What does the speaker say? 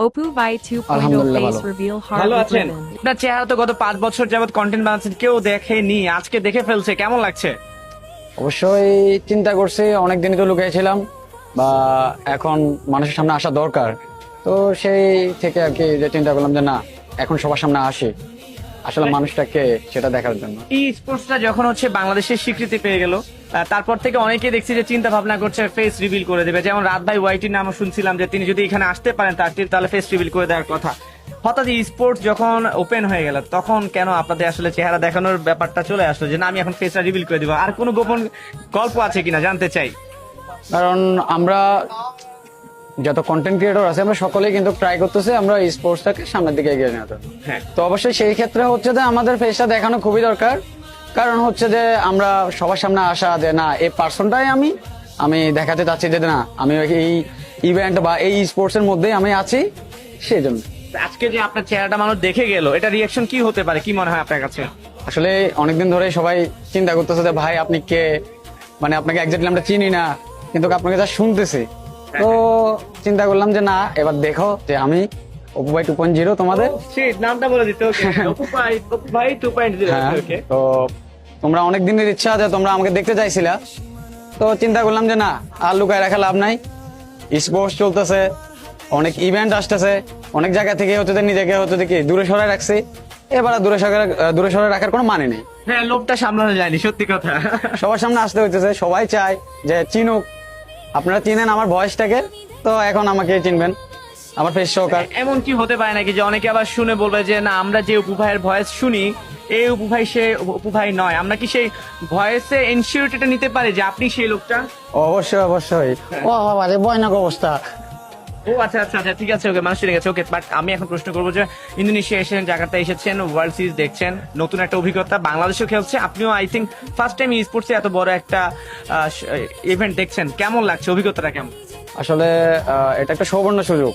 Oppo Vai 2.0 আলহামদুলিল্লাহ face ভালো। reveal ভালো hardly আছেন? driven. আপনার চেহারা তো গত 5 বছর যাবত কন্টেন্ট বানাচ্ছেন, কেউ দেখেনি, আজকে দেখে ফেলছে, কেমন লাগছে? অবশ্যই চিন্তা করছি, অনেকদিনই তো লুকিয়েছিলাম বা এখন মানুষের সামনে আসা দরকার। তো সেই থেকে আর কি যে চিন্তা করলাম যে না, এখন সবার সামনে আসি, আসলে মানুষটাকে সেটা দেখার জন্য। ই স্পোর্টসটা যখন হচ্ছে বাংলাদেশের স্বীকৃতি পেয়ে গেল, তারপর থেকে অনেকেই দেখছি যে চিন্তা ভাবনা করছে ফেস রিভিল করে দেবে। যেমন রাত ভাই ওয়াইটির নামও শুনছিলাম যে তিনি যদি এখানে আসতে পারেন তাহলে ফেস রিভিল করে দেওয়ার কথা। হঠাৎ ই স্পোর্টস যখন ওপেন হয়ে গেল, তখন কেন আপনাদের আসলে চেহারা দেখানোর ব্যাপারটা চলে আসলো যে না, আমি এখন ফেসটা রিভিল করে দিব? আর কোনো গোপন গল্প আছে কিনা জানতে চাই। কারণ আমরা যত কন্টেন্ট ক্রিয়েটর আছে আমরা সকলেই কিন্তু ট্রাই করতেছি আমরা স্পোর্টসটাকে সামনের দিকে এগিয়ে নেওয়ার জন্য। হ্যাঁ, তো অবশ্যই সেই ক্ষেত্রে হচ্ছে যে আমাদের ফেসটা দেখানো খুবই দরকার। কারণ হচ্ছে যে আমরা সবার সামনে আসা যে না, এই পার্সনটাই আমি দেখাতে চাচ্ছি যে না, আমি এই ইভেন্ট বা এই স্পোর্টস এর মধ্যেই আমি আছি, সেই জন্য। আজকে যে আপনার চেহারাটা মানুষ দেখে গেল, এটা রিয়াকশন কি হতে পারে, কি মনে হয় আপনার কাছে? আসলে অনেকদিন ধরে সবাই চিন্তা করতেছে যে ভাই আপনি কে, মানে আপনাকে একজাক্টলি আমরা চিনি না, কিন্তু আপনাকে যা শুনতেছি। তো চিন্তা করলাম যে না, এবার দেখো যে আমি Oppo Vai 2.0 তোমাদের। Shit, নামটা বলে দিতে ওকে। Oppo Vai 2.0 হ্যাঁ, ওকে। তো তোমরা অনেক দিনের ইচ্ছা যে তোমরা আমাকে দেখতে চাইছিলা, তো চিন্তা করলাম যে না, আর লুকায় রাখা লাভ নাই। স্পোর্টস চলতেছে, অনেক ইভেন্ট আসতেছে, অনেক জায়গা থেকে হচ্ছে যে নিজেকে হচ্ছে যে কি দূরে সরায় রাখছি। এবার আর দূরে সরায় রাখার কোনো মানে নেই। হ্যাঁ, লোকটা সামলানো যায়নি, সত্যি কথা। সবার সামনে আসতে হইতেছে, সবাই চায় যে চিনুক। আপনারা চিনেন আমার ভয়েসটাকে, তো এখন আমাকে চিনবেন আমার ফেস সহকার। এমন কি হতে পারে নাকি যে অনেকে আবার শুনে বলবে যে না, আমরা যে অপু ভাইয়ের ভয়েস শুনি, এই অপু ভাই সে অপু ভাই নয়? আমরা কি সেই ভয়েসে এনশিওরিটিটা নিতে পারি যে আপনি সেই লোকটা? অবশ্যই অবশ্যই। ও বাবা রে, ভয়ানক অবস্থা। ও আচ্ছা আচ্ছা আচ্ছা, ঠিক আছে, ওকে, মানুষ ঠিক আছে, ওকে। বাট আমি এখন প্রশ্ন করবো যে ইন্দোনেশিয়া এসেছেন, জাকার্তা এসেছেন, ওয়ার্ল্ড সিরিজ দেখছেন, নতুন একটা অভিজ্ঞতা, বাংলাদেশেও খেলছে, আপনিও আই থিঙ্ক ফার্স্ট টাইম স্পোর্টসে এত বড় একটা ইভেন্ট দেখছেন, কেমন লাগছে, অভিজ্ঞতাটা কেমন? আসলে এটা একটা সুবর্ণ সুযোগ।